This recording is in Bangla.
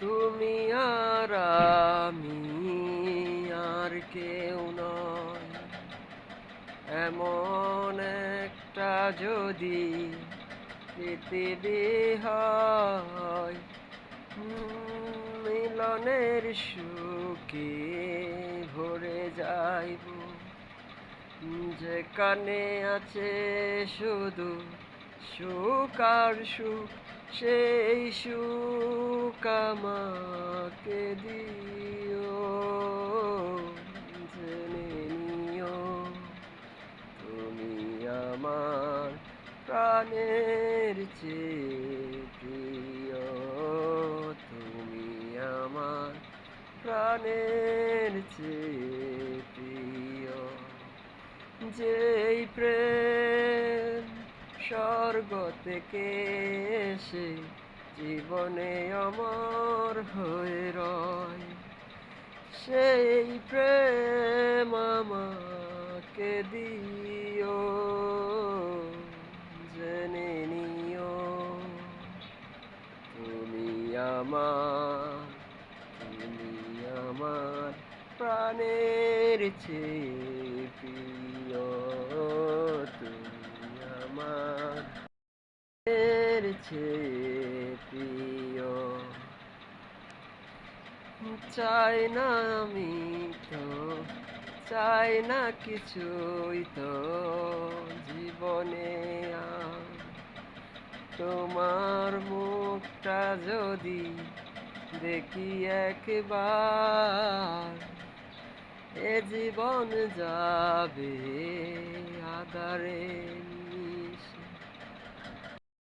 তুমি আর আমি আর কেউ নয়, এমন একটা যদি পৃথিবী হয়, মিলনের সুখে ভরে যাইব, যেখানে আছে শুধু সুখ আর সুখ, সেই সুখ আমাকে দিও। জেনে নিও তুমি আমার প্রাণের চেয়ে প্রিয়, তুমি আমার প্রাণের চেয়ে প্রিয়। যেই প্রেম স্বর্গ থেকে এসে জীবনে অমর হয়ে রয়, সেই প্রেম আমাকে দিও। জেনে নিও তুমি আমার, তুমি আমার প্রাণের চেয়ে প্রিয়, তুমি আমার প্রাণের চেয়ে প্রিয়। চাই না আমি তো, চাই না কিছুই তো জীবনে আর, তোমার মুখটা যদি দেখি একবার, এ জীবন যাবে আঁধারে